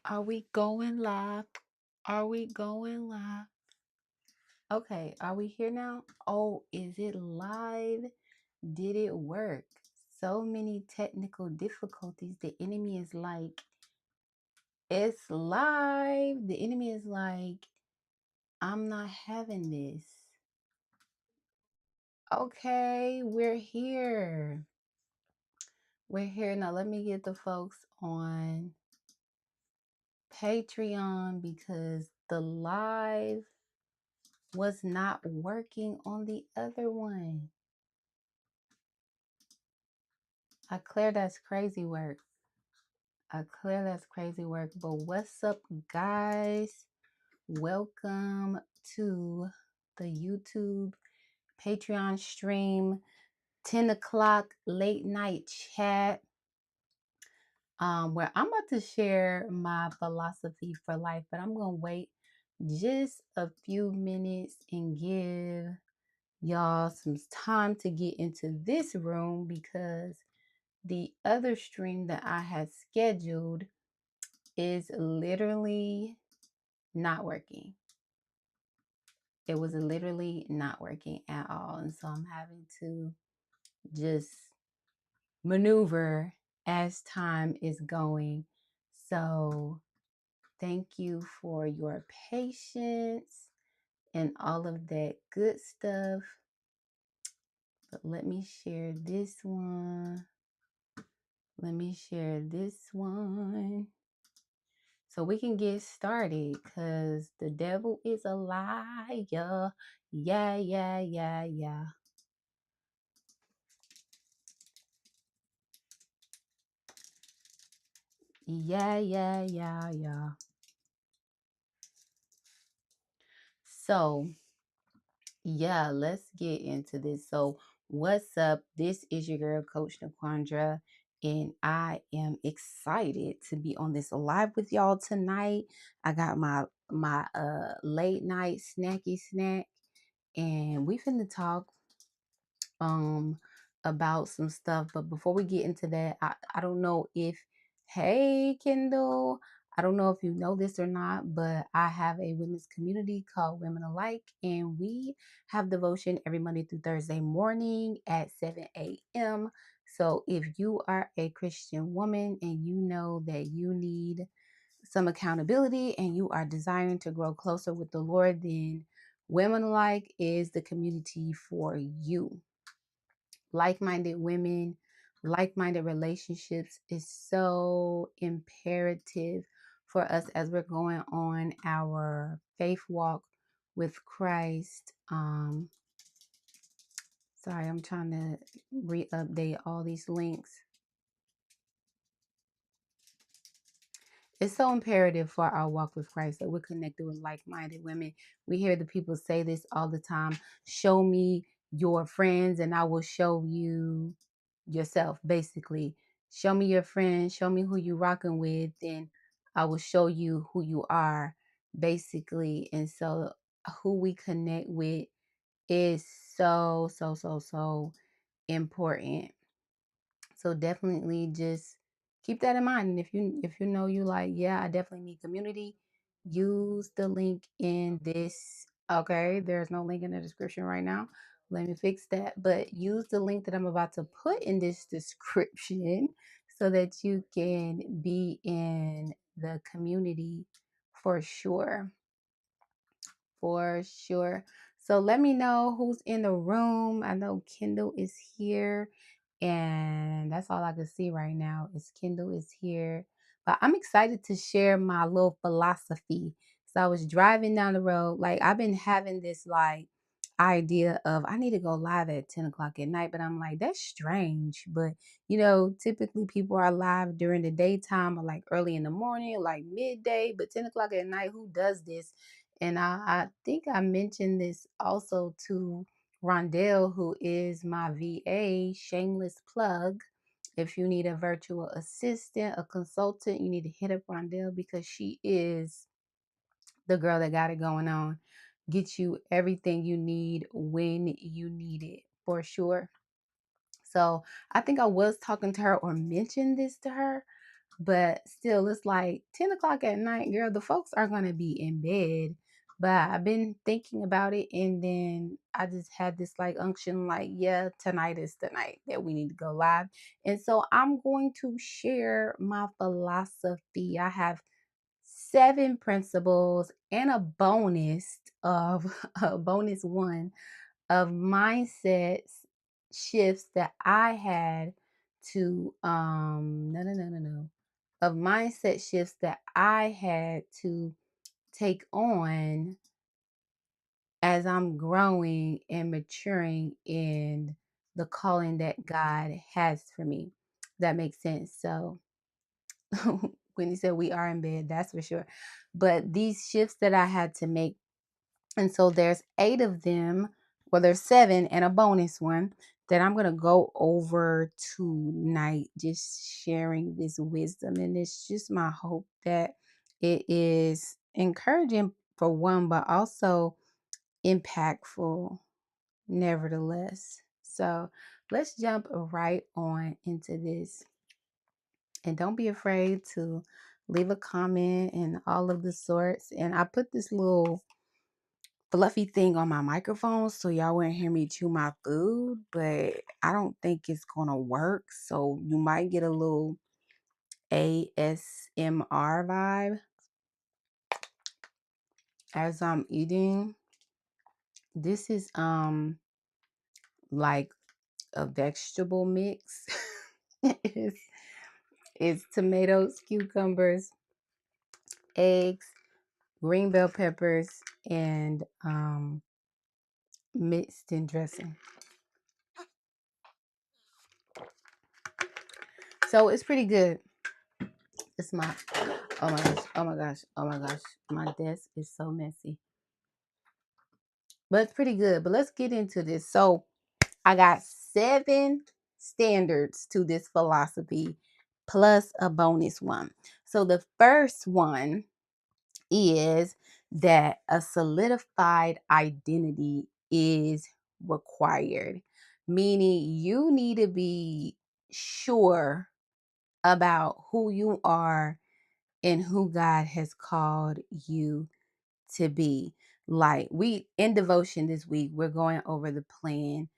Are we going live? Are we going live? Okay, are we here now? Oh, is it live? Did it work? So many technical difficulties. The enemy is like, it's live. The enemy is like, I'm not having this. Okay, we're here. We're here. Now, let me get the folks on Patreon because the live was not working on the other one. I clear that's crazy work. But what's up, guys? Welcome to the YouTube Patreon stream, 10 o'clock late night chat, where I'm about to share my philosophy for life, but I'm going to wait just a few minutes and give y'all some time to get into this room because the other stream that I had scheduled is literally not working. It was literally not working at all. And so I'm having to just maneuver as time is going. So thank you for your patience and all of that good stuff. But let me share this one. So we can get started because the devil is a liar. Yeah, yeah, yeah, yeah. Yeah. So, yeah, let's get into this. So, what's up? This is your girl, Coach NaQuandra, and I am excited to be on this live with y'all tonight. I got my late night snacky snack, and we finna talk um about some stuff. But before we get into that, I don't know if, hey Kendall, I don't know if you know this or not, but I have a women's community called Women Alike, and we have devotion every Monday through Thursday morning at 7 a.m. So if you are a Christian woman and you know that you need some accountability and you are desiring to grow closer with the Lord, then Women Alike is the community for you. Like-minded women, like-minded relationships is so imperative for us as we're going on our faith walk with Christ. Sorry, I'm trying to re-update all these links. It's so imperative for our walk with Christ that we're connected with like-minded women. We hear the people say this all the time. Show me your friends and I will show you yourself. Basically, show me your friends, show me who you rocking with, then I will show you who you are, basically. And so who we connect with is so important. So definitely just keep that in mind. And if you know you like, yeah, I definitely need community, use the link in this. Okay, there's no link in the description right now. Let me fix that. But use the link that I'm about to put in this description so that you can be in the community for sure. For sure. So let me know who's in the room. I know Kendall is here, and that's all I can see right now is Kendall is here. But I'm excited to share my little philosophy. So I was driving down the road, like I've been having this like idea of I need to go live at 10 o'clock at night, but I'm like, that's strange. But typically people are live during the daytime or like early in the morning, like midday, but 10 o'clock at night, who does this? And I think I mentioned this also to Rondell, who is my VA, shameless plug. If you need a virtual assistant, a consultant, you need to hit up Rondell because she is the girl that got it going on. Get you everything you need when you need it for sure. So I think I was talking to her or mentioned this to her, But still, it's like 10 o'clock at night, girl. The folks are going to be in bed. But I've been thinking about it. And then I just had this like unction, like, yeah, tonight is the night that we need to go live. And so I'm going to share my philosophy. I have 7 principles and a bonus of a bonus one of mindsets shifts that I had to no of mindset shifts that I had to take on as I'm growing and maturing in the calling that God has for me. That makes sense. So when he said we are in bed, that's for sure. But these shifts that I had to make, and so there's 8 of them. Well, there's 7 and a bonus one that I'm going to go over tonight, just sharing this wisdom. And it's just my hope that it is encouraging for one, but also impactful nevertheless. So let's jump right on into this. And don't be afraid to leave a comment and all of the sorts. And I put this little fluffy thing on my microphone so y'all wouldn't hear me chew my food, but I don't think it's gonna work. So you might get a little ASMR vibe as I'm eating. This is like a vegetable mix. it's, it's tomatoes, cucumbers, eggs, green bell peppers, and mixed in dressing. So it's pretty good. It's my oh my gosh, oh my gosh, oh my gosh. My desk is so messy. But it's pretty good. But let's get into this. So I got 7 standards to this philosophy plus a bonus one. So the first one is that a solidified identity is required, meaning you need to be sure about who you are and who God has called you to be. Like we in devotion this week, we're going over the plan.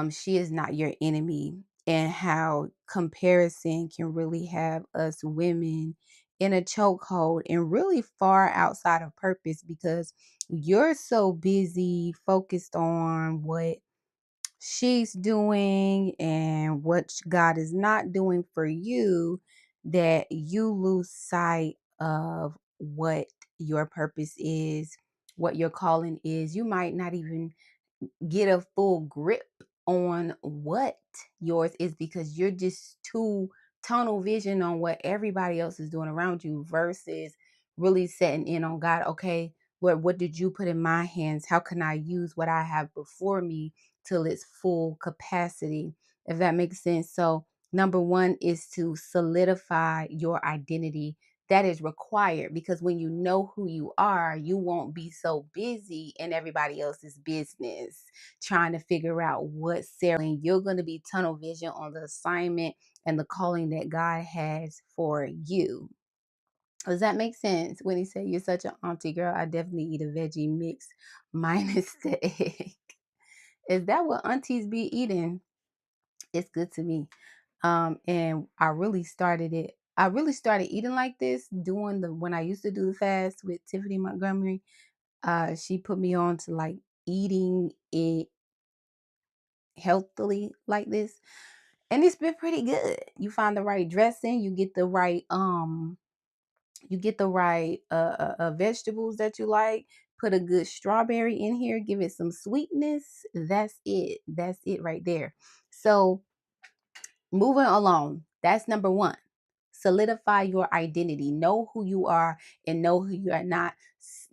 She is not your enemy, and how comparison can really have us women in a chokehold and really far outside of purpose because you're so busy focused on what she's doing and what God is not doing for you that you lose sight of what your purpose is, what your calling is. You might not even get a full grip on what yours is because you're just too tunnel vision on what everybody else is doing around you versus really setting in on God. Okay, Lord, what did you put in my hands? How can I use what I have before me till its full capacity? If that makes sense. So number one is to solidify your identity. That is required because when you know who you are, you won't be so busy in everybody else's business trying to figure out what Sarah, and you're going to be tunnel vision on the assignment and the calling that God has for you. Does that make sense? When he said you're such an auntie girl, I definitely eat a veggie mix minus the egg. Is that what aunties be eating? It's good to me. And I really started it. I really started eating like this doing the when I used to do the fast with Tiffany Montgomery. She put me on to like eating it healthily like this, and it's been pretty good. You find the right dressing, you get the right vegetables that you like. Put a good strawberry in here, give it some sweetness. That's it right there. So moving along, that's number one. Solidify your identity. Know who you are and know who you are not.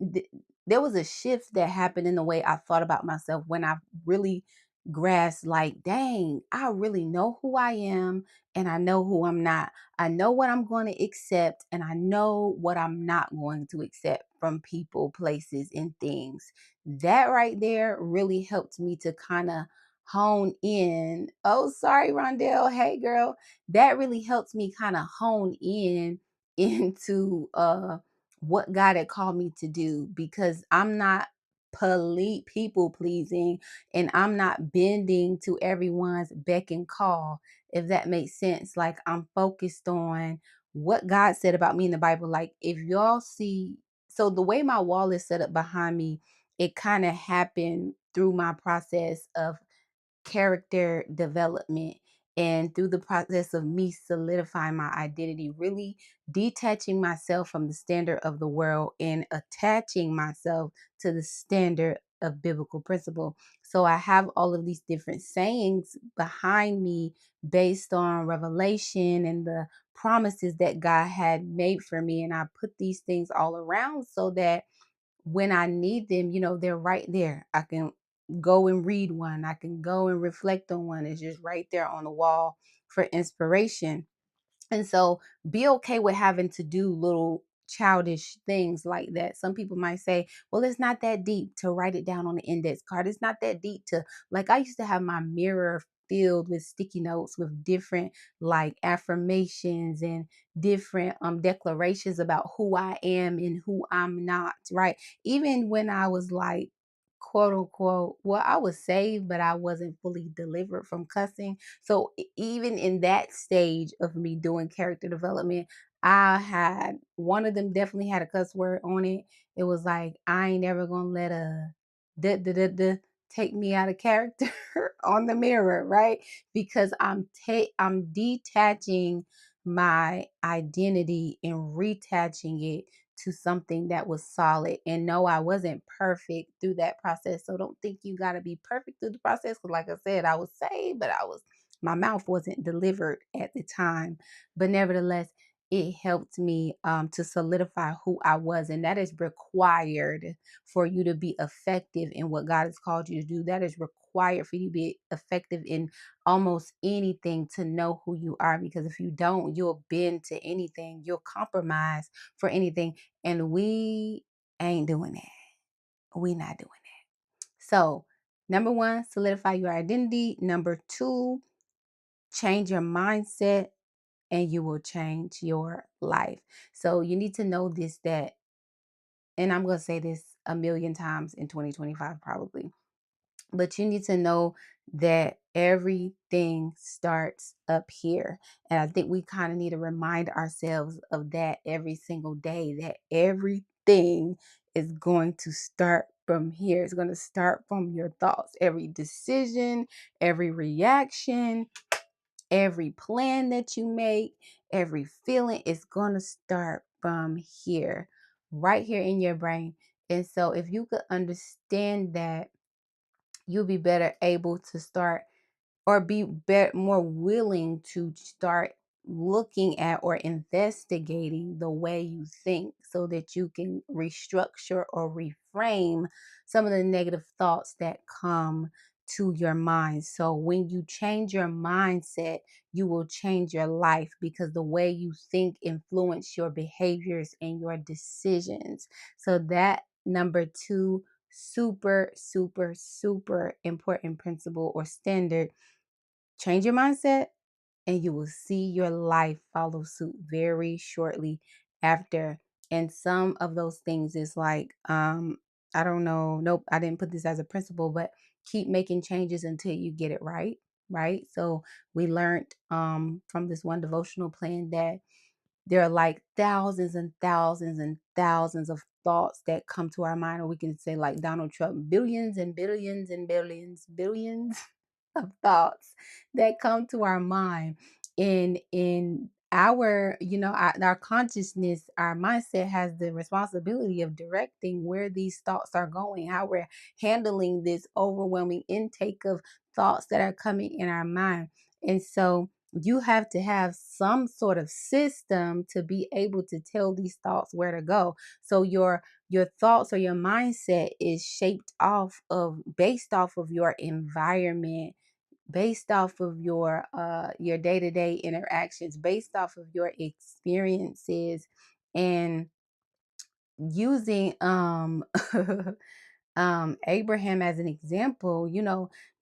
There was a shift that happened in the way I thought about myself when I really grasped, like, dang, I really know who I am and I know who I'm not. I know what I'm going to accept and I know what I'm not going to accept from people, places, and things. That right there really helped me to kind of hone in. Oh, sorry, Rondell. Hey, girl. That really helps me kind of hone in into what God had called me to do, because I'm not people pleasing, and I'm not bending to everyone's beck and call, if that makes sense. Like, I'm focused on what God said about me in the Bible. Like, if y'all see, so the way my wall is set up behind me, it kind of happened through my process of character development, and through the process of me solidifying my identity, really detaching myself from the standard of the world and attaching myself to the standard of biblical principle. So I have all of these different sayings behind me based on revelation and the promises that God had made for me. And I put these things all around so that when I need them, they're right there. I can go and read one. I can go and reflect on one. It's just right there on the wall for inspiration. And so be okay with having to do little childish things like that. Some people might say, well, it's not that deep to write it down on the index card. It's not that deep to, like, I used to have my mirror filled with sticky notes with different like affirmations and different declarations about who I am and who I'm not, right? Even when I was like, quote unquote, well, I was saved, but I wasn't fully delivered from cussing. So even in that stage of me doing character development, I had one of them definitely had a cuss word on it. It was like, I ain't ever gonna let a da da da da take me out of character on the mirror, right? Because I'm detaching my identity and retaching it to something that was solid. And no, I wasn't perfect through that process. So don't think you got to be perfect through the process. Because, like I said, I was saved, but my mouth wasn't delivered at the time. But nevertheless, it helped me to solidify who I was. And that is required for you to be effective in what God has called you to do. That is required for you to be effective in almost anything, to know who you are. Because if you don't, you'll bend to anything, you'll compromise for anything. And we ain't doing that. We not doing that. So, number one, solidify your identity. Number two, change your mindset, and you will change your life. So you need to know this, that, and I'm going to say this a million times in 2025 probably, but you need to know that everything starts up here. And I think we kind of need to remind ourselves of that every single day, that everything is going to start from here. It's going to start from your thoughts. Every decision, every reaction, every plan that you make, every feeling is going to start from here, right here in your brain. And so if you could understand that, you'll be better able to start, or be more willing to start looking at or investigating the way you think, so that you can restructure or reframe some of the negative thoughts that come to your mind. So when you change your mindset, you will change your life, because the way you think influence your behaviors and your decisions. So that number two, super, super, super important principle or standard. Change your mindset, and you will see your life follow suit very shortly after. And some of those things is like, I don't know, nope, I didn't put this as a principle, but keep making changes until you get it right. Right. So we learned from this one devotional plan that there are like thousands and thousands and thousands of thoughts that come to our mind, or we can say, like Donald Trump, billions and billions and billions of thoughts that come to our mind. In our, our consciousness, our mindset has the responsibility of directing where these thoughts are going, how we're handling this overwhelming intake of thoughts that are coming in our mind. And so you have to have some sort of system to be able to tell these thoughts where to go. So your thoughts or your mindset is based off of your environment, based off of your day-to-day interactions, based off of your experiences, and using Abraham as an example,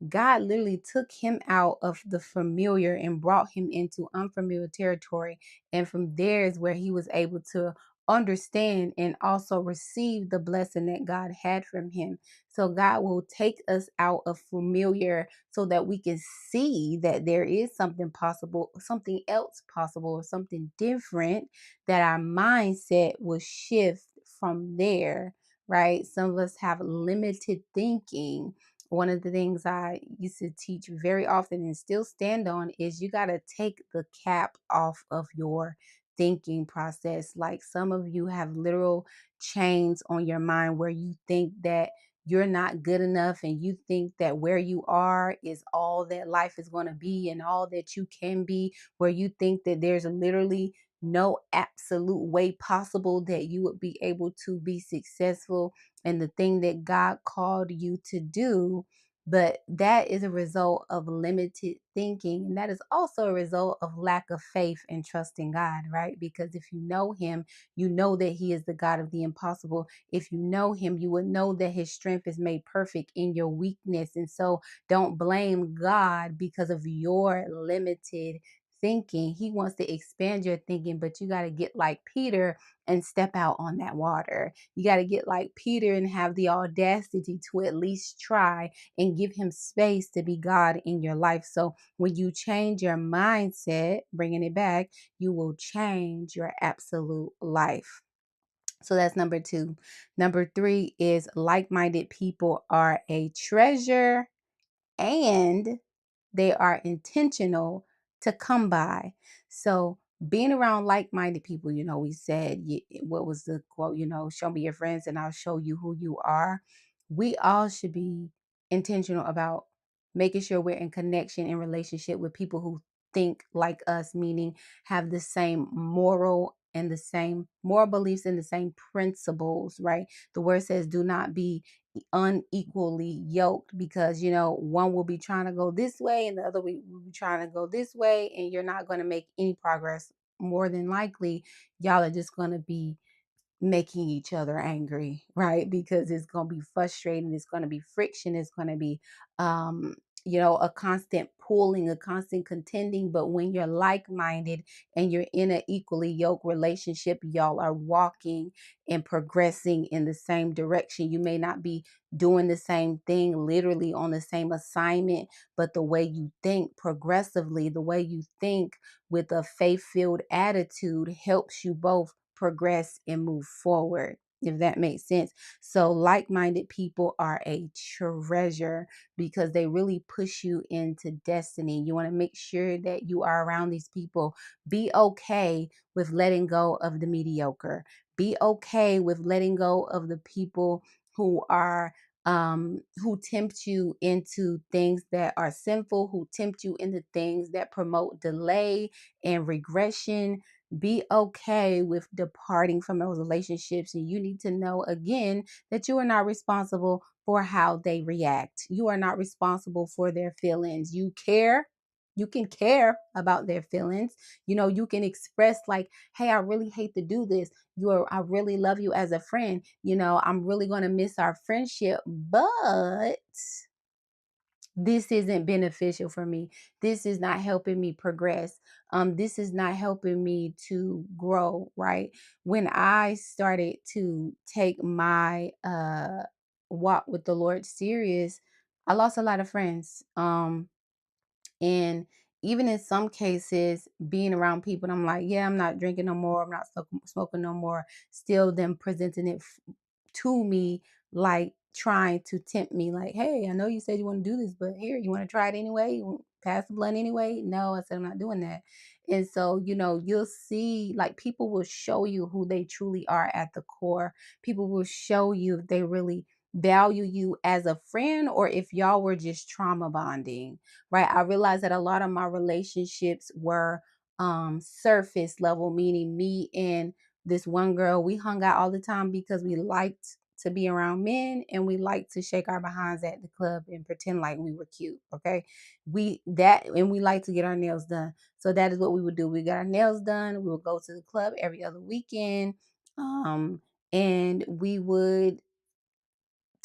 God literally took him out of the familiar and brought him into unfamiliar territory. And from there is where he was able to understand and also receive the blessing that God had from him. So God will take us out of familiar so that we can see that there is something possible, something else possible, or something different, that our mindset will shift from there, right? Some of us have limited thinking. One of the things I used to teach very often and still stand on is you got to take the cap off of your thinking process. Like some of you have literal chains on your mind where you think that you're not good enough, and you think that where you are is all that life is going to be and all that you can be, where you think that there's literally no absolute way possible that you would be able to be successful in the thing that God called you to do. But that is a result of limited thinking. And that is also a result of lack of faith and trust in God, right? Because if you know Him, you know that He is the God of the impossible. If you know Him, you will know that His strength is made perfect in your weakness. And so don't blame God because of your limited thinking. He wants to expand your thinking, but you got to get like Peter and step out on that water. You got to get like Peter and have the audacity to at least try and give him space to be God in your life. So when you change your mindset, bringing it back, you will change your absolute life. So that's number 2. Number 3 is like-minded people are a treasure, and they are intentional to come by. So being around like-minded people, we said, what was the quote? Show me your friends and I'll show you who you are. We all should be intentional about making sure we're in connection and relationship with people who think like us, meaning have the same moral and the same moral beliefs and the same principles, right? The word says, do not be unequally yoked, because one will be trying to go this way and the other will be trying to go this way, and you're not going to make any progress. More than likely, y'all are just going to be making each other angry, right? Because it's going to be frustrating, it's going to be friction, it's going to be a constant pulling, a constant contending. But when you're like-minded and you're in an equally yoked relationship, y'all are walking and progressing in the same direction. You may not be doing the same thing literally on the same assignment, but the way you think progressively, the way you think with a faith-filled attitude helps you both progress and move forward, if that makes sense. So like-minded people are a treasure because they really push you into destiny. You want to make sure that you are around these people. Be okay with letting go of the mediocre. Be okay with letting go of the people who tempt you into things that are sinful, who tempt you into things that promote delay and regression. Be okay with departing from those relationships. And you need to know again that you are not responsible for how they react. You are not responsible for their feelings. You can care about their feelings. You can express like, hey, I really hate to do this. I really love you as a friend. I'm really going to miss our friendship, but this isn't beneficial for me. This is not helping me progress. This is not helping me to grow, right? When I started to take my walk with the Lord serious, I lost a lot of friends. And even in some cases, being around people, and I'm like, yeah, I'm not drinking no more. I'm not smoking no more. Still them presenting it to me, like trying to tempt me, like, hey, I know you said you want to do this, but here, you want to try it anyway? You wanna pass the blunt anyway? No, I said, I'm not doing that. And so, you'll see, like, people will show you who they truly are at the core. People will show you if they really value you as a friend or if y'all were just trauma bonding, right? I realized that a lot of my relationships were surface level, meaning me and this one girl, we hung out all the time because we liked to be around men and we liked to shake our behinds at the club and pretend like we were cute. Okay. We like to get our nails done. So that is what we would do. We got our nails done. We would go to the club every other weekend. And we would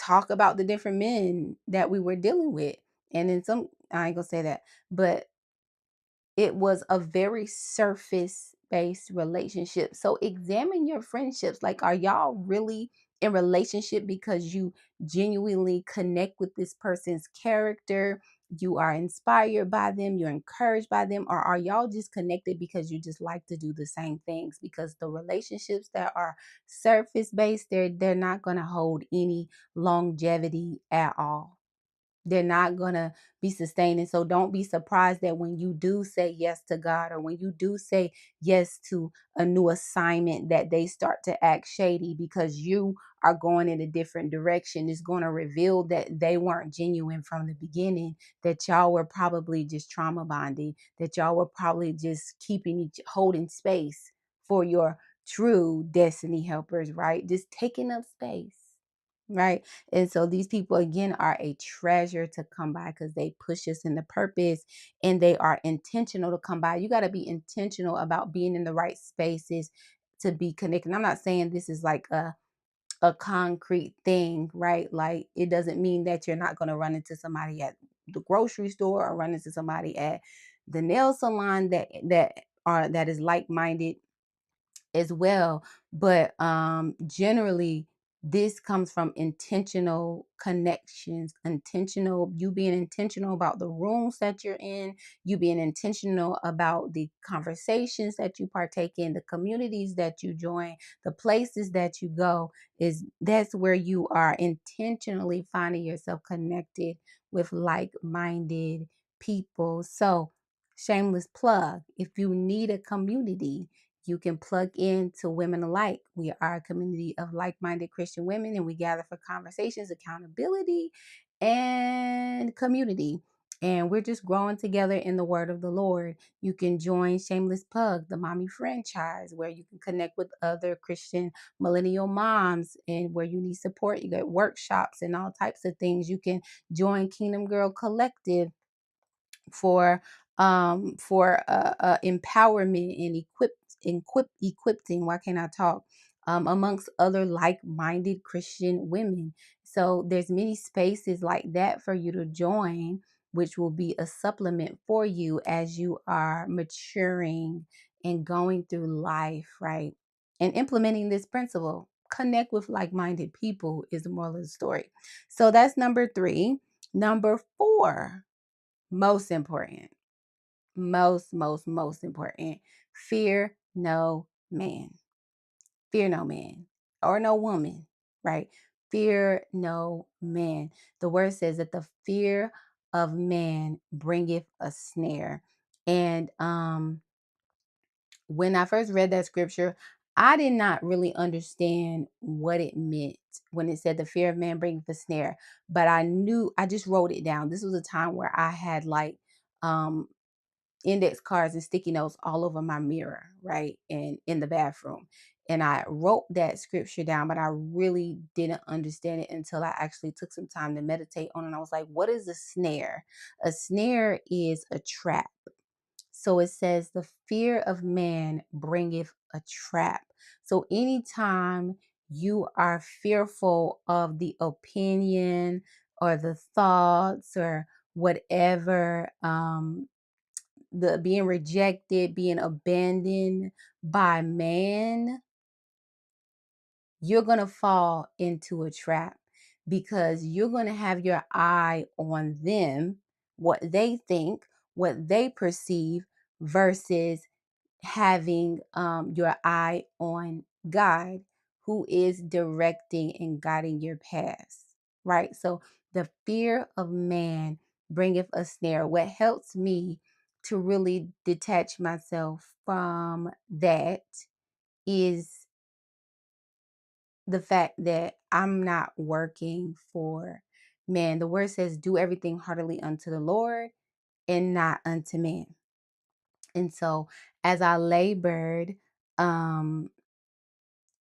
talk about the different men that we were dealing with. And in some, I ain't gonna say that, but it was a very surface based relationship. So examine your friendships. Like, are y'all really in relationship because you genuinely connect with this person's character? You are inspired by them, you're encouraged by them, or are y'all just connected because you just like to do the same things? Because the relationships that are surface based, they're not going to hold any longevity at all. They're not going to be sustaining. So don't be surprised that when you do say yes to God, or when you do say yes to a new assignment, that they start to act shady because you are going in a different direction. It's going to reveal that they weren't genuine from the beginning, that y'all were probably just trauma bonding, that y'all were probably just holding space for your true destiny helpers, right? Just taking up space. Right. And so these people, again, are a treasure to come by because they push us into purpose, and they are intentional to come by. You got to be intentional about being in the right spaces to be connected. I'm not saying this is like a concrete thing, right? Like, it doesn't mean that you're not going to run into somebody at the grocery store or run into somebody at the nail salon that is like-minded as well. But generally, this comes from intentional connections, you being intentional about the rooms that you're in, you being intentional about the conversations that you partake in, the communities that you join, the places that you go. That's where you are intentionally finding yourself connected with like-minded people. So, shameless plug, if you need a community, you can plug in to Women Alike. We are a community of like-minded Christian women, and we gather for conversations, accountability, and community. And we're just growing together in the word of the Lord. You can join Shameless Plug, the mommy franchise, where you can connect with other Christian millennial moms, and where you need support. You get workshops and all types of things. You can join Kingdom Girl Collective for empowerment and equipping, why can't I talk, amongst other like-minded Christian women. So there's many spaces like that for you to join, which will be a supplement for you as you are maturing and going through life, right? And implementing this principle. Connect with like-minded people is the moral of the story. So that's number 3. Number 4, most important, most important. Fear no man. Fear no man or no woman, right? Fear no man. The word says that the fear of man bringeth a snare. And when I first read that scripture, I did not really understand what it meant when it said the fear of man brings the snare. But I just wrote it down. This was a time where I had like um index cards and sticky notes all over my mirror, right? And in the bathroom. And I wrote that scripture down, but I really didn't understand it until I actually took some time to meditate on it. And I was like, what is a snare? A snare is a trap. So it says, the fear of man bringeth a trap. So anytime you are fearful of the opinion or the thoughts or whatever, the being rejected, being abandoned by man, you're going to fall into a trap because you're going to have your eye on them, what they think, what they perceive, versus having your eye on God, who is directing and guiding your paths, right? So the fear of man bringeth a snare. What helps me to really detach myself from that is the fact that I'm not working for man. The word says, do everything heartily unto the Lord and not unto man. And so as I labored, um,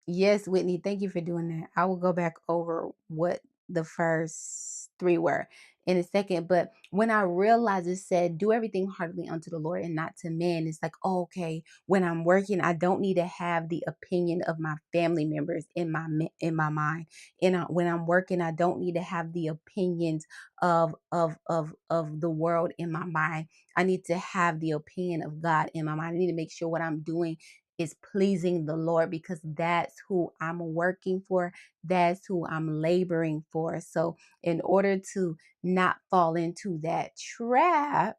yes, Whitney, thank you for doing that. I will go back over what the first 3 were. in a second. But when I realized it said, do everything heartily unto the Lord and not to man, it's like, oh, okay, when I'm working, I don't need to have the opinion of my family members in my mind. And when I'm working, I don't need to have the opinions of the world in my mind. I need to have the opinion of God in my mind. I need to make sure what I'm doing is pleasing the Lord, because that's who I'm working for. That's who I'm laboring for. So in order to not fall into that trap,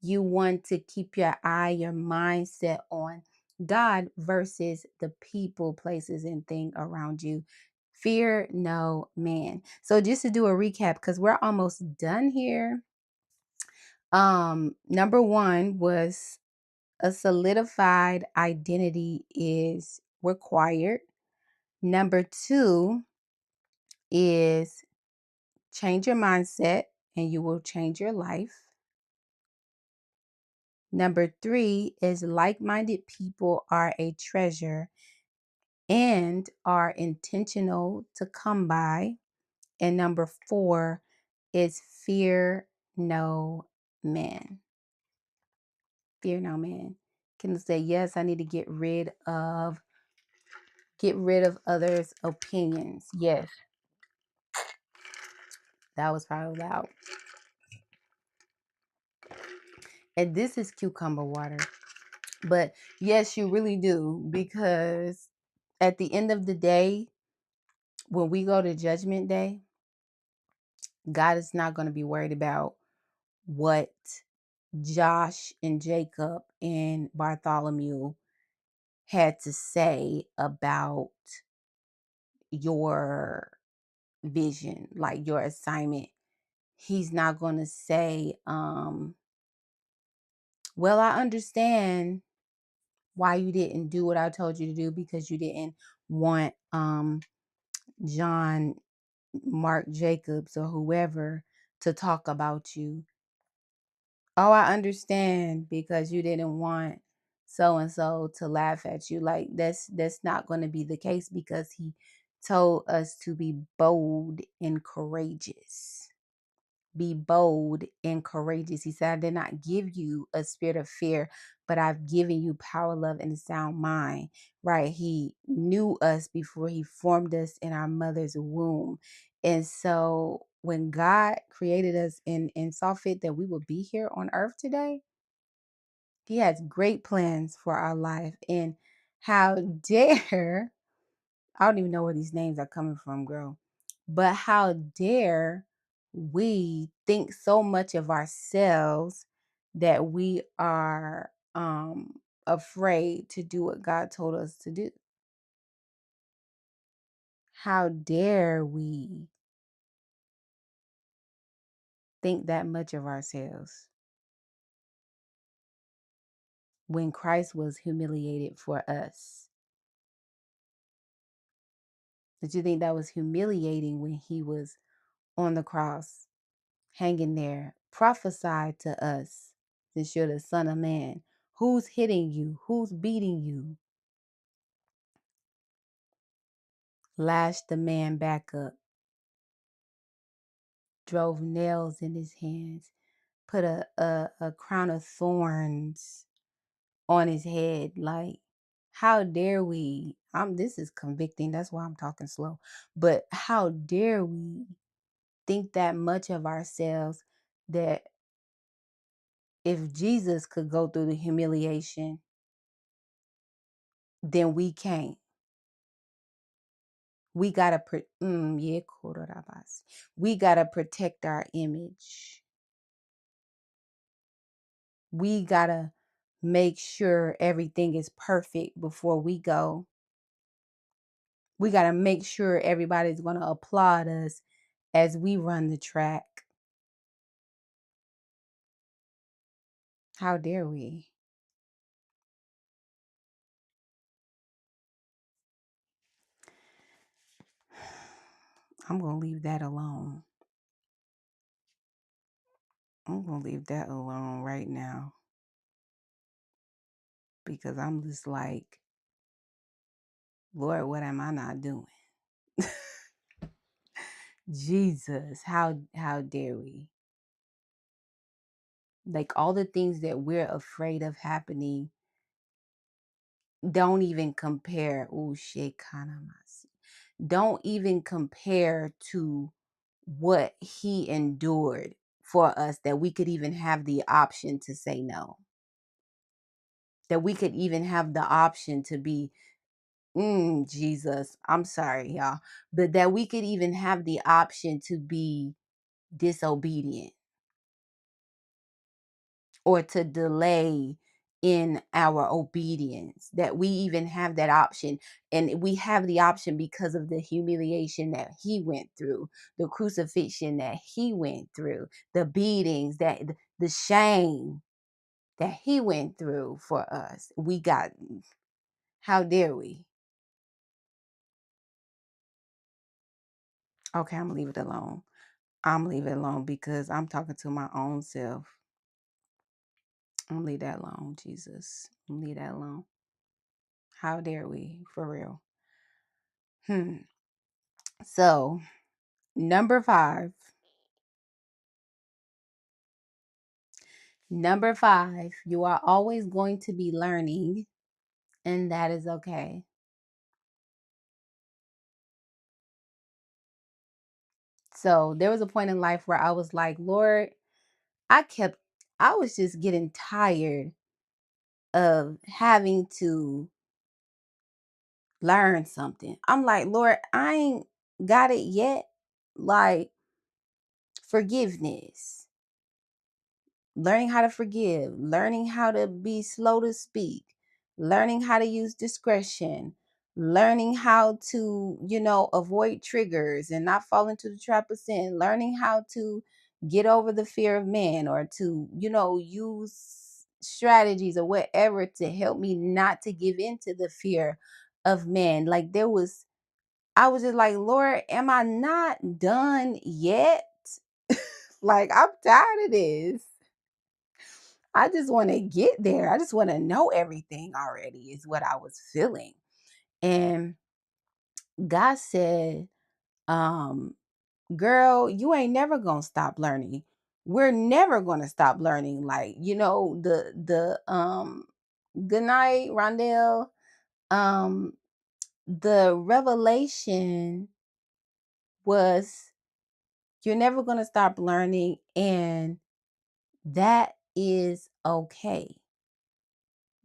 you want to keep your eye, your mindset on God versus the people, places, and things around you. Fear no man. So just to do a recap, because we're almost done here. Number one was a solidified identity is required. Number two is change your mindset and you will change your life. Number three is like-minded people are a treasure and are intentional to come by. And number four is fear no man. Fear no man. Can say, yes, I need to get rid of others' opinions. Yes, that was probably loud. And this is cucumber water. But yes, you really do, because at the end of the day, when we go to Judgment Day, God is not going to be worried about what Josh and Jacob and Bartholomew had to say about your vision, like your assignment. He's not going to say, well, I understand why you didn't do what I told you to do, because you didn't want John, Mark Jacobs, or whoever to talk about you. Oh, I understand, because you didn't want so and so to laugh at you. Like that's not going to be the case, because he told us to be bold and courageous. Be bold and courageous. He said, I did not give you a spirit of fear, but I've given you power, love, and a sound mind. Right? He knew us before he formed us in our mother's womb. And so when God created us and saw fit that we would be here on earth today, he has great plans for our life. And how dare, I don't even know where these names are coming from, girl, but how dare we think so much of ourselves that we are afraid to do what God told us to do? How dare we think that much of ourselves when Christ was humiliated for us? Did you think that was humiliating when he was on the cross, hanging there? Prophesied to us, since you're the Son of Man. Who's hitting you? Who's beating you? Lashed the man back up, drove nails in his hands, put a crown of thorns on his head. Like, how dare we? This is convicting. That's why I'm talking slow. But how dare we think that much of ourselves, that if Jesus could go through the humiliation, then we can't. We gotta we gotta protect our image. We gotta make sure everything is perfect before we go. We gotta make sure everybody's gonna applaud us as we run the track. How dare we? I'm gonna leave that alone. I'm gonna leave that alone right now, because I'm just like, Lord, what am I not doing? Jesus, how dare we? Like all the things that we're afraid of happening don't even compare. Oh shit, don't even compare to what he endured for us, that we could even have the option to say no, that we could even have the option to be, Jesus, I'm sorry, y'all, but that we could even have the option to be disobedient or to delay in our obedience, that we even have that option. And we have the option because of the humiliation that he went through, the crucifixion that he went through, the beatings, that the shame that he went through for us. We got, how dare we? Okay, I'm gonna leave it alone. I'm gonna leave it alone because I'm talking to my own self. I'm gonna leave that alone, Jesus. I'm gonna leave that alone. How dare we? For real. Hmm. So, number five. Number five, you are always going to be learning, and that is okay. So, there was a point in life where I was like, Lord, I kept, I was just getting tired of having to learn something. I'm like, Lord, I ain't got it yet. Like, forgiveness, learning how to forgive, learning how to be slow to speak, learning how to use discretion, learning how to, avoid triggers and not fall into the trap of sin, learning how to get over the fear of man, or to, use strategies or whatever to help me not to give in to the fear of man. Like I was just like, Lord, am I not done yet? Like, I'm tired of this. I just want to get there. I just want to know everything already, is what I was feeling. And God said, um, girl, you ain't never gonna stop learning. We're never gonna stop learning. Like, the good night, Rondell. Um, the revelation was, you're never gonna stop learning, and that is okay.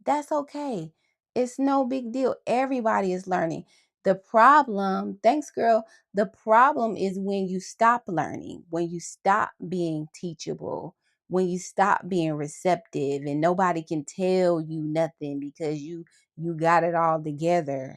That's okay. It's no big deal. Everybody is learning. The problem, thanks, girl. The problem is when you stop learning, when you stop being teachable, when you stop being receptive, and nobody can tell you nothing because you got it all together.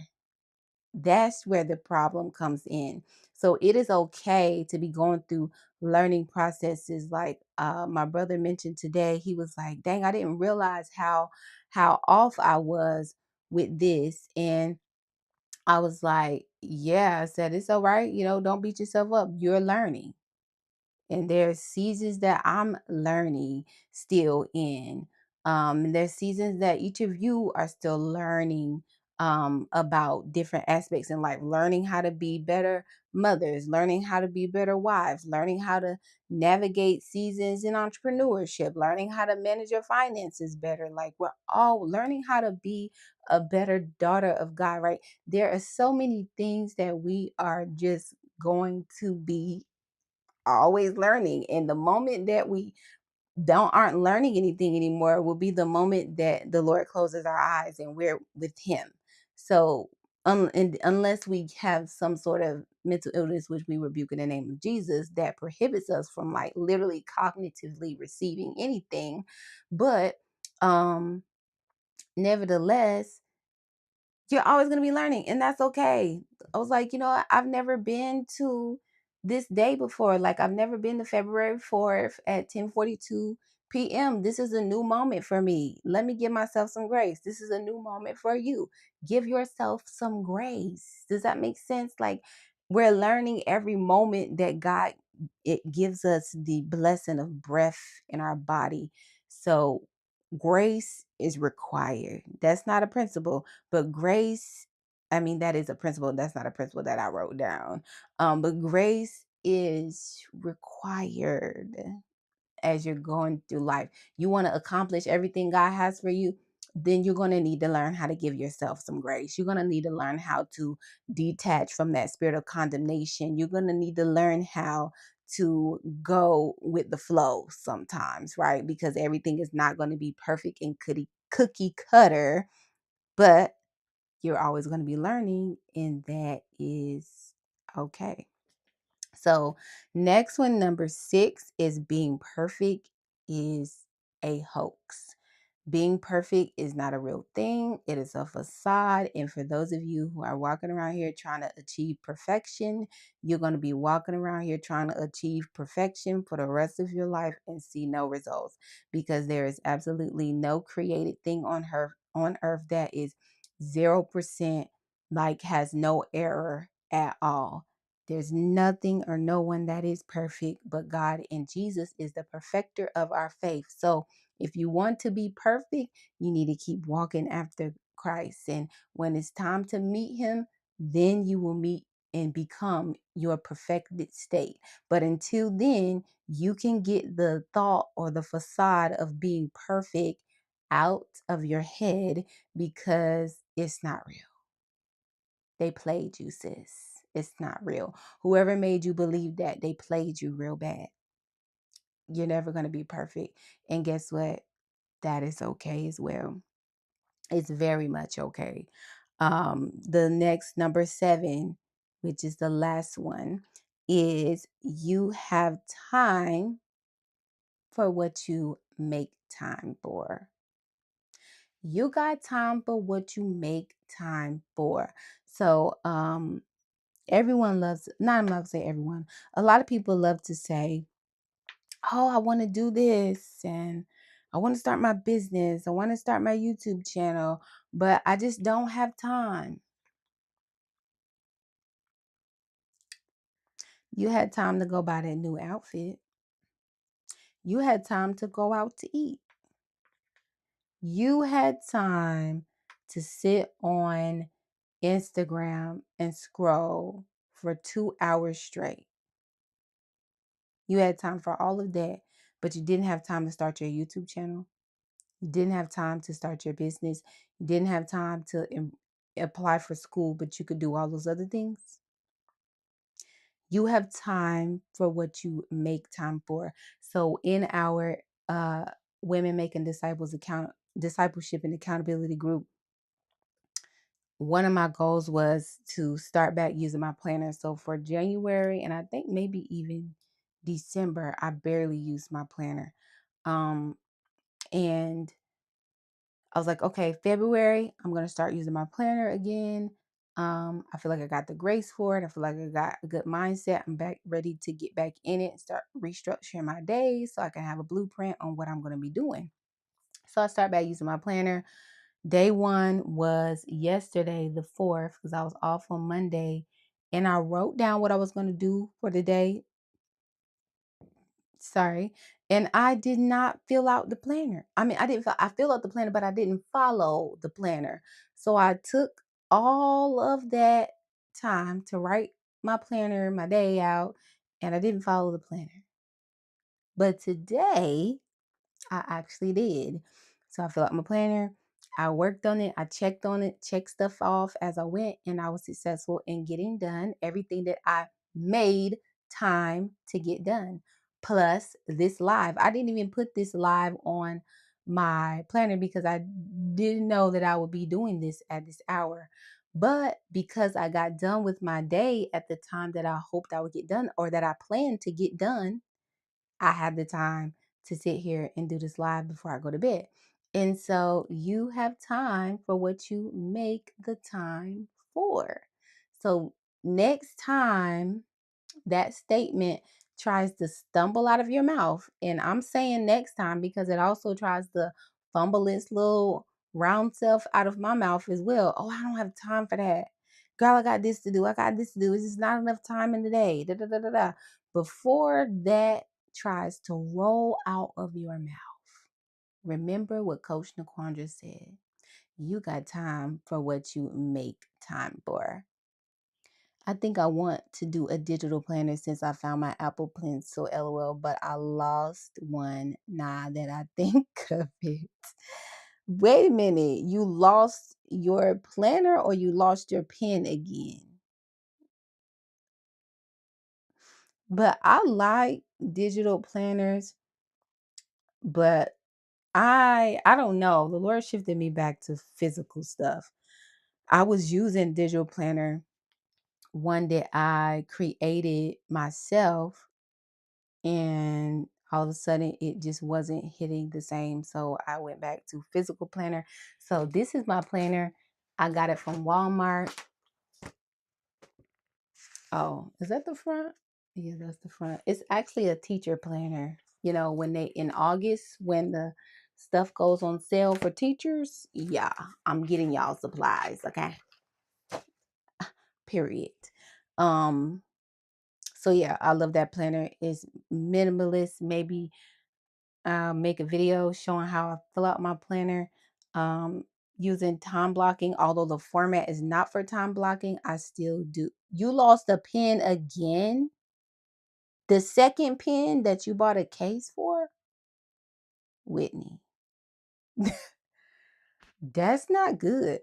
That's where the problem comes in. So it is okay to be going through learning processes. Like my brother mentioned today, he was like, dang, I didn't realize how off I was with this. And I was like, yeah, I said, it's all right. Don't beat yourself up. You're learning. And there's seasons that I'm learning still in. And there's seasons that each of you are still learning about different aspects in life, learning how to be better mothers, learning how to be better wives, learning how to navigate seasons in entrepreneurship, learning how to manage your finances better. Like, we're all learning how to be a better daughter of God, right? There are so many things that we are just going to be always learning. And the moment that we don't aren't learning anything anymore will be the moment that the Lord closes our eyes and we're with him. So and unless we have some sort of mental illness, which we rebuke in the name of Jesus, that prohibits us from like literally cognitively receiving anything. But nevertheless, you're always going to be learning, and that's okay. I was like, I've never been to this day before. Like, I've never been to February 4th at 10:42 p.m. This is a new moment for me. Let me give myself some grace. This is a new moment for you. Give yourself some grace. Does that make sense? Like, we're learning every moment that God, it gives us the blessing of breath in our body. So grace is required. That's not a principle, but grace, I mean, that is a principle. That's not a principle that I wrote down. But grace is required as you're going through life. You want to accomplish everything God has for you, then you're going to need to learn how to give yourself some grace. You're going to need to learn how to detach from that spirit of condemnation. You're going to need to learn how to go with the flow sometimes, right? Because everything is not going to be perfect and cookie cutter, but you're always going to be learning, and that is okay. So, next one, number 6, is being perfect is a hoax. Being perfect is not a real thing. It is a facade. And for those of you who are walking around here trying to achieve perfection, you're going to be walking around here trying to achieve perfection for the rest of your life and see no results, because there is absolutely no created thing on earth that is 0%, like has no error at all. There's nothing or no one that is perfect but God, and Jesus is the perfecter of our faith. So if you want to be perfect, you need to keep walking after Christ. And when it's time to meet him, then you will meet and become your perfected state. But until then, you can get the thought or the facade of being perfect out of your head, because it's not real. They played you, sis. It's not real. Whoever made you believe that, they played you real bad. You're never going to be perfect. And guess what? That is okay as well. It's very much okay. The next, number 7, which is the last one, is you have time for what you make time for. You got time for what you make time for. So, everyone loves, not I'm not gonna say everyone, a lot of people love to say, oh, I want to do this, and I want to start my business. I want to start my YouTube channel, but I just don't have time. You had time to go buy that new outfit. You had time to go out to eat. You had time to sit on Instagram and scroll for 2 hours straight. You had time for all of that, but you didn't have time to start your YouTube channel. You didn't have time to start your business. You didn't have time to apply for school, but you could do all those other things. You have time for what you make time for. So in our uh, Women Making Disciples discipleship and accountability group, one of my goals was to start back using my planner. So for January, and I think maybe even December, I barely used my planner. And I was like, okay, February, I'm going to start using my planner again. I feel like I got the grace for it. I feel like I got a good mindset. I'm back ready to get back in it and start restructuring my days so I can have a blueprint on what I'm going to be doing. So I start back using my planner. Day 1 was yesterday, the 4th, because I was off on Monday. And I wrote down what I was going to do for the day. Sorry. And I did not fill out the planner. I mean, I filled out the planner, but I didn't follow the planner. So I took all of that time to write my planner, my day out, and I didn't follow the planner. But today, I actually did. So I filled out my planner. I worked on it. I checked on it, checked stuff off as I went, and I was successful in getting done everything that I made time to get done. Plus this live. I didn't even put this live on my planner because I didn't know that I would be doing this at this hour. But because I got done with my day at the time that I hoped I would get done, or that I planned to get done, I have the time to sit here and do this live before I go to bed. And so you have time for what you make the time for. So next time that statement tries to stumble out of your mouth, and I'm saying next time because it also tries to fumble its little round self out of my mouth as well. Oh, I don't have time for that. Girl, I got this to do. I got this to do. It's just not enough time in the day. Da, da, da, da, da. Before that tries to roll out of your mouth, remember what Coach NaQuandra said. You got time for what you make time for. I think I want to do a digital planner since I found my Apple Pencil, LOL, but I lost one now that I think of it. Wait a minute, you lost your planner or you lost your pen again? But I like digital planners, but I don't know. The Lord shifted me back to physical stuff. I was using digital planner one that I created myself, and all of a sudden it just wasn't hitting the same. So I went back to physical planner. So this is my planner. I got it from Walmart. Oh, is that the front? Yeah, that's the front. It's actually a teacher planner. You know, when they in August, when the stuff goes on sale for teachers, yeah, I'm getting y'all supplies, okay? Period. Um, so yeah, I love that planner. It's minimalist. Maybe I'll make a video showing how I fill out my planner using time blocking. Although the format is not for time blocking, I still do. You lost a pen again? The second pen that you bought a case for? Whitney, that's not good.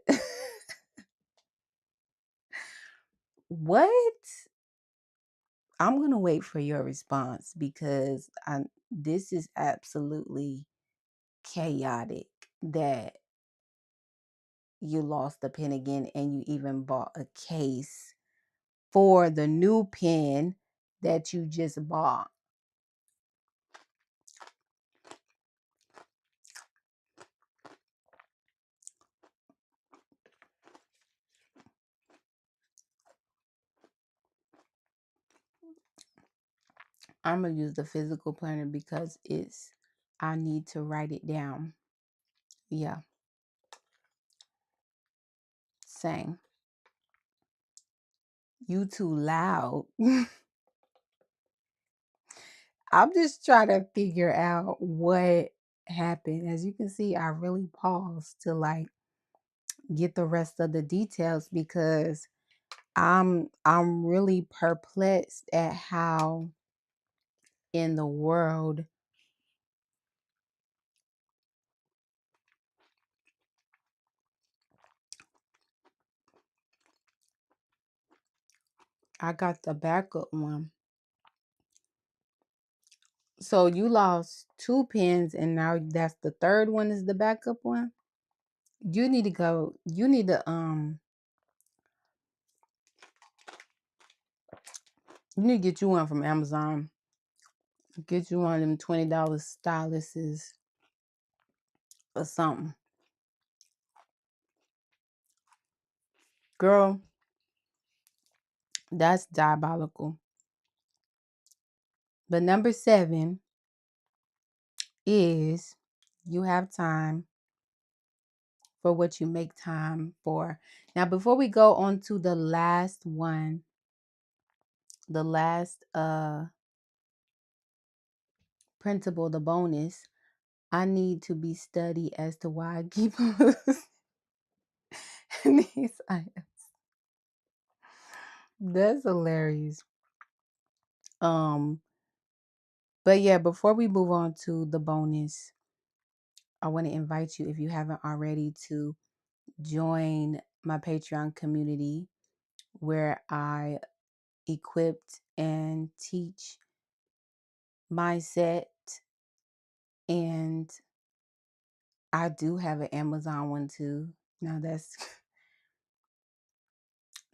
What? I'm gonna wait for your response because this is absolutely chaotic that you lost the pen again and you even bought a case for the new pen that you just bought. I'm gonna use the physical planner because I need to write it down. Yeah, same. You too loud. I'm just trying to figure out what happened. As you can see, I really paused to like get the rest of the details because I'm really perplexed at how in the world I got the backup one. So you lost two pens and now that's the third one is the backup one. You need to go, you need to get you one from Amazon. Get you one of them $20 styluses or something. Girl, that's diabolical. But number 7 is you have time for what you make time for. Now, before we go on to the last one, the last principle, the bonus, I need to be studied as to why I keep these items. That's hilarious. Um, but yeah, before we move on to the bonus, I want to invite you, if you haven't already, to join my Patreon community where I equipped and teach mindset, and I do have an Amazon one too. Now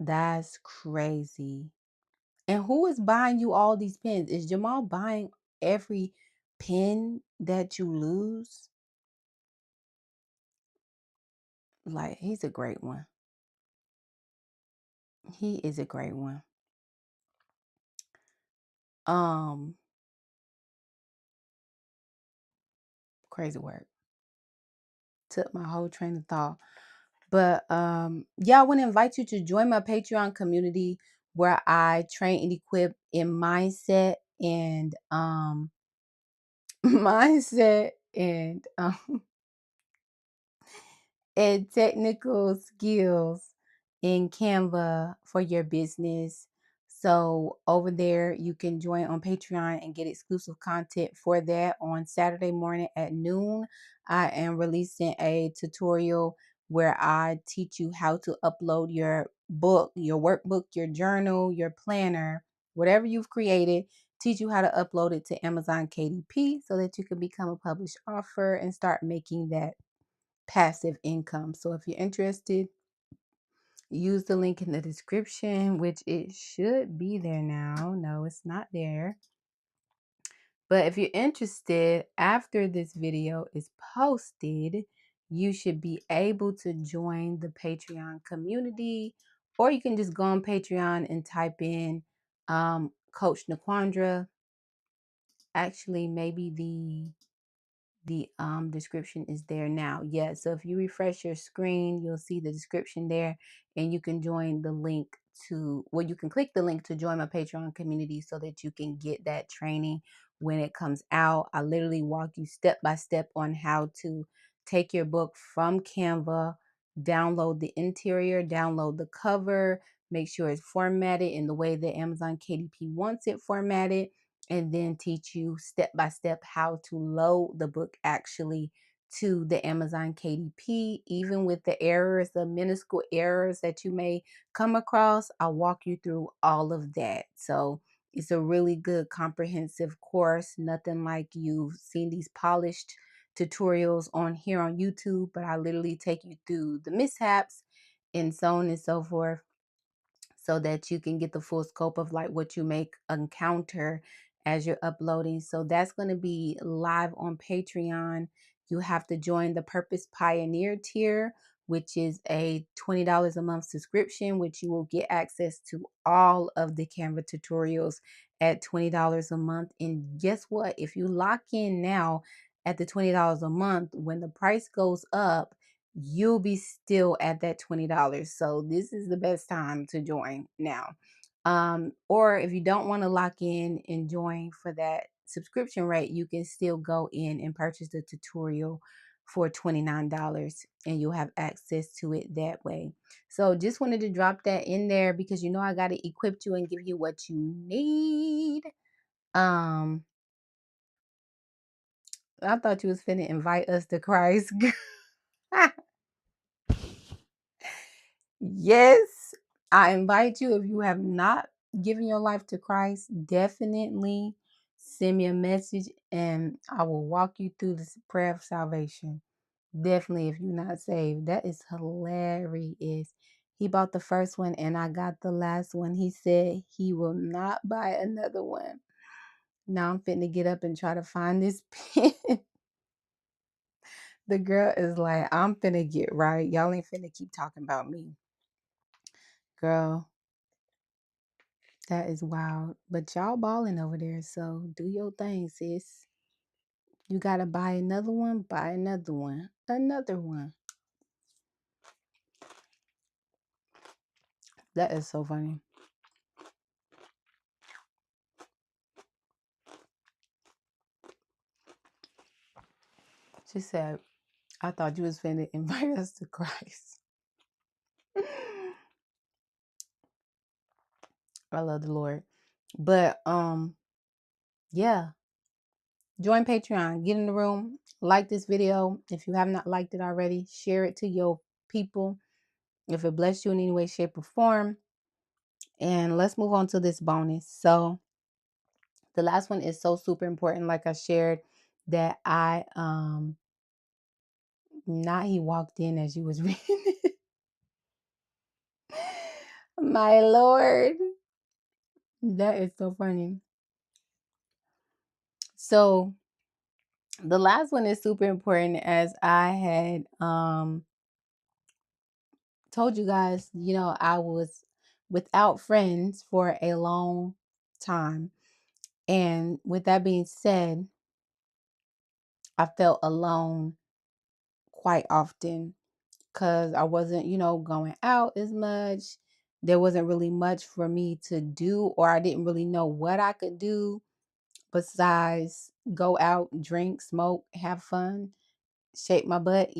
that's crazy. And who is buying you all these pens? Is Jamal buying every pen that you lose? Like, he's a great one. He is a great one. Um, Crazy work. Took my whole train of thought. But yeah, I want to invite you to join my Patreon community where I train and equip in mindset and mindset and technical skills in Canva for your business. So over there, you can join on Patreon and get exclusive content for that. On Saturday morning at noon, I am releasing a tutorial where I teach you how to upload your book, your workbook, your journal, your planner, whatever you've created, teach you how to upload it to Amazon KDP so that you can become a published author and start making that passive income. So if you're interested, use the link in the description, which it should be there now. No, it's not there. But if you're interested, after this video is posted, you should be able to join the Patreon community, or you can just go on Patreon and type in Coach NaQuandra. Actually, maybe the description is there now. Yeah, so if you refresh your screen, you'll see the description there, and you can join the link to, well, you can click the link to join my Patreon community so that you can get that training when it comes out. I literally walk you step by step on how to take your book from Canva, download the interior, download the cover, make sure it's formatted in the way that Amazon KDP wants it formatted, and then teach you step by step how to load the book actually to the Amazon KDP. Even with the errors, the minuscule errors that you may come across, I'll walk you through all of that. So it's a really good comprehensive course. Nothing like you've seen these polished tutorials on here on YouTube, but I literally take you through the mishaps and so on and so forth, so that you can get the full scope of like what you may encounter as you're uploading. So that's going to be live on Patreon. You have to join the Purpose Pioneer tier, which is a $20 a month subscription, which you will get access to all of the Canva tutorials at $20 a month. And guess what? If you lock in now at the $20 a month, when the price goes up, you'll be still at that $20. So this is the best time to join now. Or if you don't want to lock in and join for that subscription rate, you can still go in and purchase the tutorial for $29 and you'll have access to it that way. So just wanted to drop that in there because you know I got to equip you and give you what you need. I thought you was finna invite us to Christ. Yes, I invite you, if you have not given your life to Christ, definitely send me a message and I will walk you through this prayer of salvation. Definitely, if you're not saved. That is hilarious. He bought the first one and I got the last one. He said he will not buy another one. Now I'm fitting to get up and try to find this pen. The girl is like, I'm finna get right. Y'all ain't finna keep talking about me. Girl, that is wild. But y'all balling over there, so do your thing, sis. You gotta buy another one, buy another one. Another one. That is so funny. She said, I thought you was finna invite us to Christ. I love the Lord. But yeah. Join Patreon. Get in the room. Like this video. If you have not liked it already, share it to your people. If it blessed you in any way, shape, or form. And let's move on to this bonus. So the last one is so super important, like I shared, that I not he walked in as you was reading it. My Lord. That is so funny. So the last one is super important, as I had told you guys, I was without friends for a long time. And with that being said, I felt alone quite often because I wasn't, going out as much. There wasn't really much for me to do, or I didn't really know what I could do besides go out, drink, smoke, have fun, shake my butt.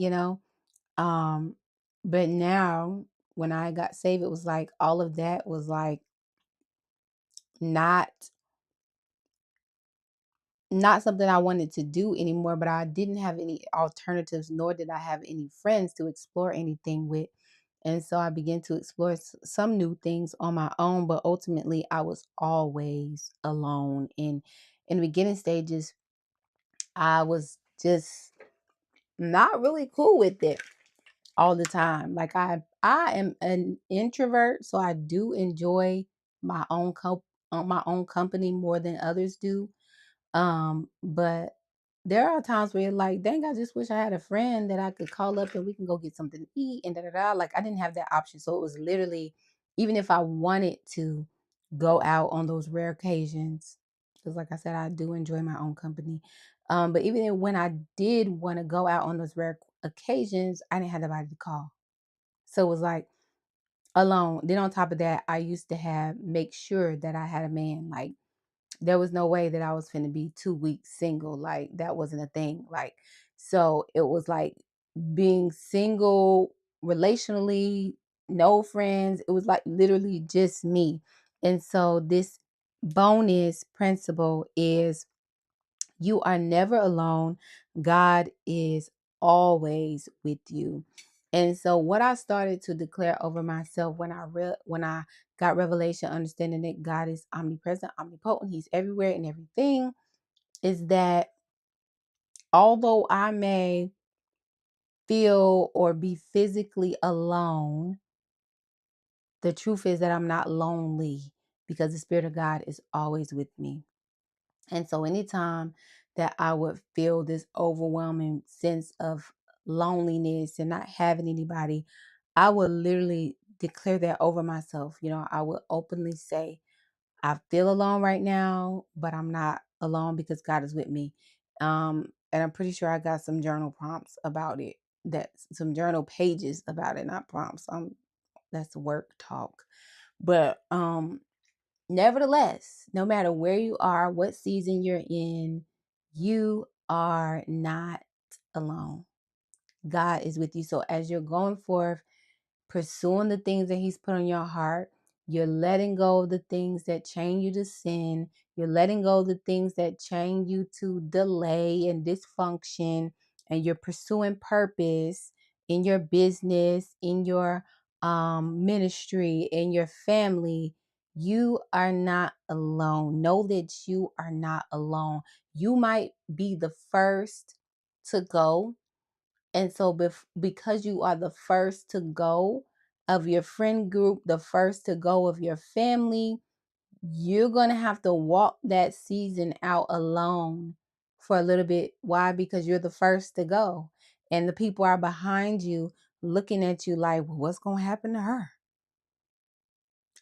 But now when I got saved, it was like all of that was like not not something I wanted to do anymore, but I didn't have any alternatives, nor did I have any friends to explore anything with. And so I began to explore some new things on my own, but ultimately I was always alone. And in the beginning stages, I was just not really cool with it all the time. Like I am an introvert, so I do enjoy my own my own company more than others do. But there are times where you're like, dang, I just wish I had a friend that I could call up and we can go get something to eat and da da da. Like I didn't have that option. So it was literally, even if I wanted to go out on those rare occasions, because like I said, I do enjoy my own company. But even when I did want to go out on those rare occasions, I didn't have anybody to call. So it was like alone. Then on top of that, I used to make sure that I had a man. Like there was no way that I was finna be 2 weeks single. Like that wasn't a thing. Like, so it was like being single relationally, no friends. It was like literally just me. And so this bonus principle is you are never alone. God is always with you. And so what I started to declare over myself when I got revelation, understanding that God is omnipresent, omnipotent, he's everywhere and everything, is that although I may feel or be physically alone, the truth is that I'm not lonely because the Spirit of God is always with me. And so anytime that I would feel this overwhelming sense of loneliness and not having anybody, I would literally declare that over myself. You know, I would openly say, I feel alone right now, but I'm not alone because God is with me. And I'm pretty sure I got some journal prompts about it. That's some journal pages about it, not prompts. That's work talk. But nevertheless, no matter where you are, what season you're in, you are not alone. God is with you. So as you're going forth, pursuing the things that he's put on your heart, you're letting go of the things that chain you to sin. You're letting go of the things that chain you to delay and dysfunction. And you're pursuing purpose in your business, in your ministry, in your family. You are not alone. Know that you are not alone. You might be the first to go, and so because you are the first to go of your friend group, the first to go of your family, you're going to have to walk that season out alone for a little bit. Why? Because you're the first to go. And the people are behind you looking at you like, well, what's going to happen to her?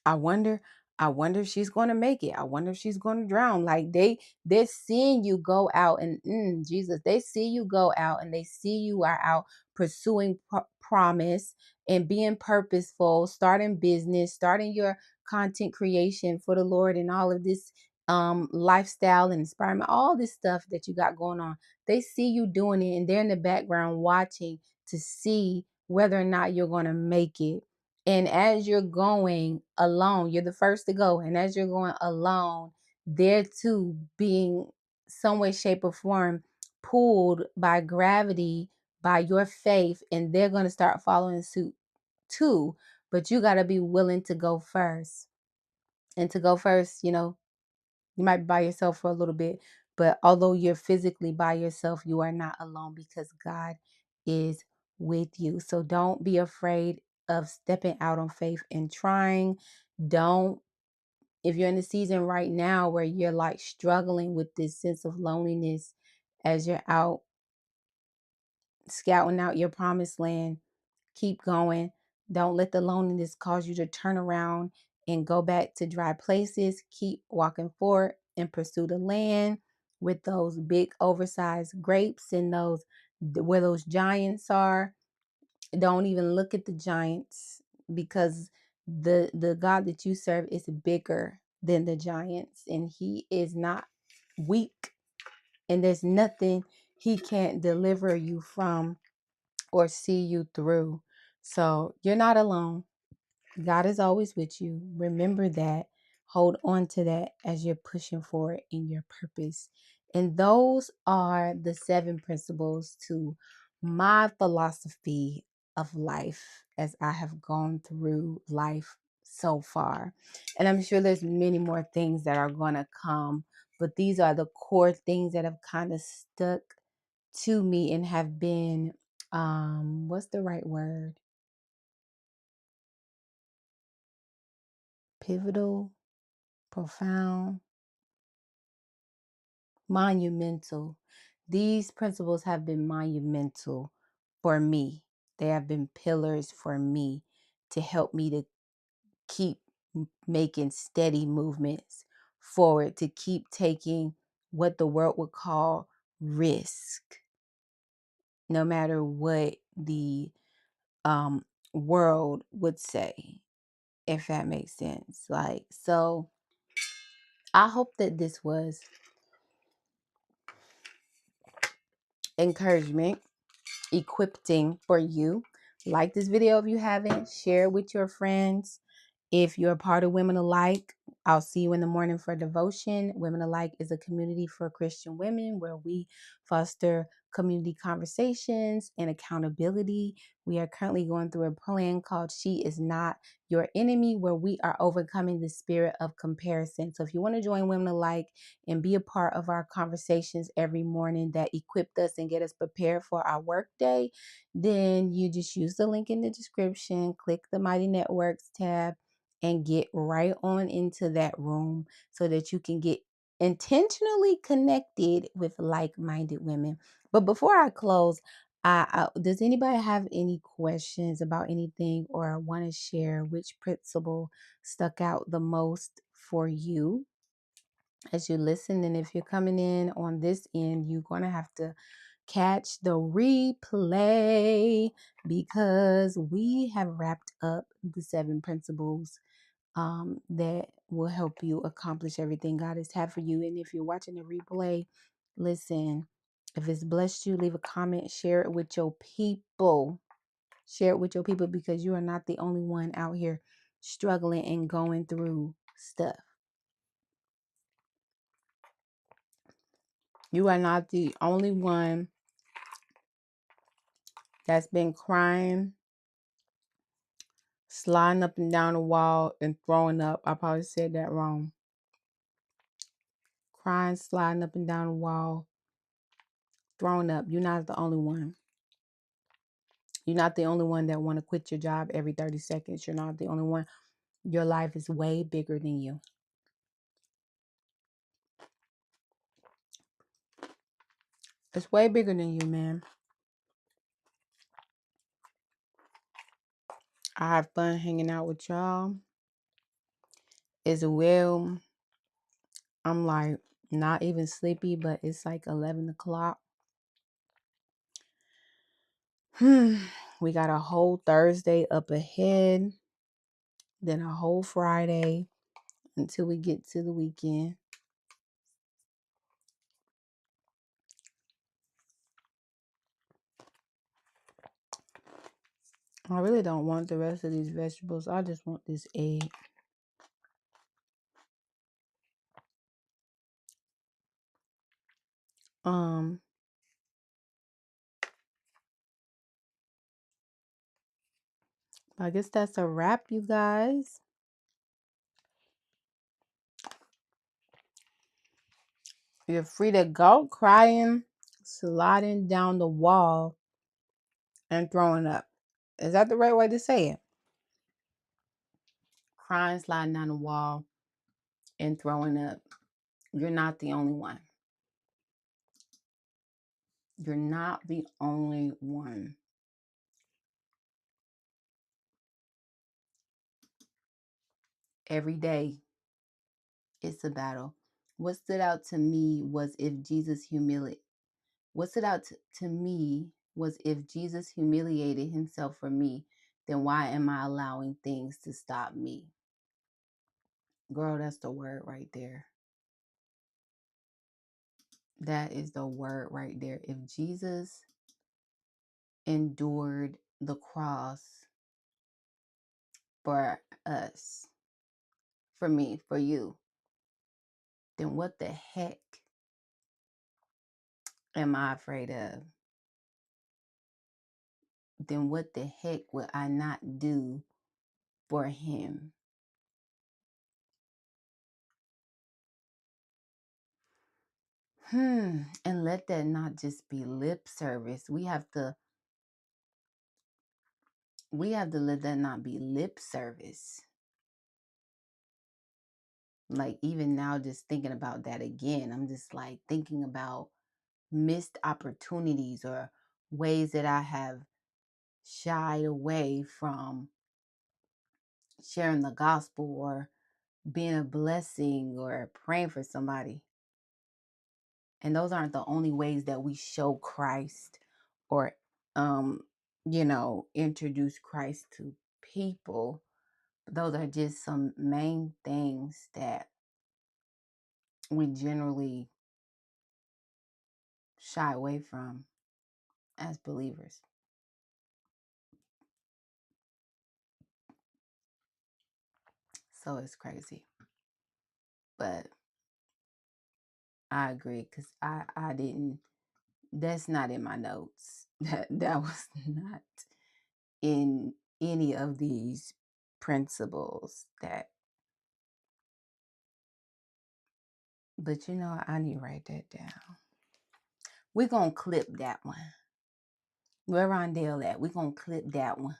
I wonder, I wonder if she's going to make it. I wonder if she's going to drown. Like they're seeing you go out and Jesus, they see you go out and they see you are out pursuing promise and being purposeful, starting business, starting your content creation for the Lord and all of this lifestyle and inspiring, all this stuff that you got going on. They see you doing it and they're in the background watching to see whether or not you're going to make it. And as you're going alone, you're the first to go. And as you're going alone, they're too being some way, shape, or form pulled by gravity, by your faith, and they're going to start following suit too. But you got to be willing to go first. And to go first, you might be by yourself for a little bit, but although you're physically by yourself, you are not alone because God is with you. So don't be afraid of stepping out on faith and trying. Don't, if you're in a season right now where you're like struggling with this sense of loneliness as you're out scouting out your promised land, keep going. Don't let the loneliness cause you to turn around and go back to dry places. Keep walking forward and pursue the land with those big oversized grapes and those where those giants are. Don't even look at the giants because the God that you serve is bigger than the giants and he is not weak and there's nothing he can't deliver you from or see you through. So you're not alone. God is always with you. Remember that. Hold on to that as you're pushing forward in your purpose. And those are the 7 principles to my philosophy of life as I have gone through life so far. And I'm sure there's many more things that are going to come, but these are the core things that have kind of stuck to me and have been what's the right word? Pivotal, profound, monumental. These principles have been monumental for me. They have been pillars for me to help me to keep making steady movements forward, to keep taking what the world would call risk, no matter what the um, world would say, if that makes sense. Like, so I hope that this was encouragement, equipping for you. Like this video if you haven't, share it with your friends. If you're a part of Women Alike, I'll see you in the morning for devotion. Women Alike is a community for Christian women where we foster community conversations and accountability. We are currently going through a plan called She Is Not Your Enemy, where we are overcoming the spirit of comparison. So if you want to join Women Alike and be a part of our conversations every morning that equip us and get us prepared for our workday, then you just use the link in the description, click the Mighty Networks tab, and get right on into that room so that you can get intentionally connected with like-minded women. But before I close, does anybody have any questions about anything or want to share which principle stuck out the most for you as you listen? And if you're coming in on this end, you're going to have to catch the replay because we have wrapped up the 7 principles that will help you accomplish everything God has had for you. And if you're watching the replay, listen, if it's blessed you, leave a comment, share it with your people. Share it with your people because you are not the only one out here struggling and going through stuff. You are not the only one that's been crying, sliding up and down the wall, and throwing up. I probably said that wrong. Crying, sliding up and down the wall, throwing up. You're not the only one. You're not the only one that want to quit your job every 30 seconds. You're not the only one. Your life is way bigger than you. It's way bigger than you, man. I have fun hanging out with y'all as well. I'm like not even sleepy, but it's like 11 o'clock. We got a whole Thursday up ahead, then a whole Friday until we get to the weekend. I really don't want the rest of these vegetables. I just want this egg. I guess that's a wrap, you guys. You're free to go crying, sliding down the wall, and throwing up. Is that the right way to say it? Crying, sliding down the wall, and throwing up. You're not the only one. You're not the only one. Every day, it's a battle. What stood out to me was if Jesus humiliated. What stood out to me was if Jesus humiliated himself for me, then why am I allowing things to stop me? Girl, that's the word right there. That is the word right there. If Jesus endured the cross for us, for me, for you, then what the heck am I afraid of? Then what the heck would I not do for him? And let that not just be lip service. We have to let that not be lip service. Like, even now, just thinking about that again, I'm just like thinking about missed opportunities or ways that I have shied away from sharing the gospel or being a blessing or praying for somebody. And those aren't the only ways that we show Christ or, introduce Christ to people. Those are just some main things that we generally shy away from as believers. So it's crazy. But I agree, because I didn't, that's not in my notes. That was not in any of these principles but I need to write that down. We're going to clip that one. Where Rondell at? We're going to clip that one.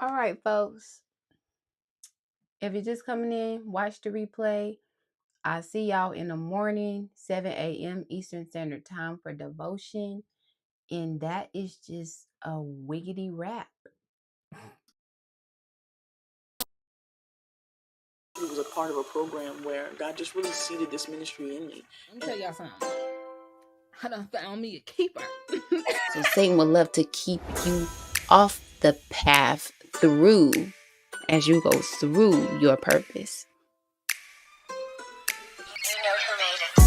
All right, folks. If you're just coming in, watch the replay. I see y'all in the morning, 7 a.m. Eastern Standard Time for devotion. And that is just a wiggity wrap. It was a part of a program where God just really seeded this ministry in me. Let me tell y'all something. I done found me a keeper. So Satan would love to keep you off the path through as you go through your purpose. You know who made it.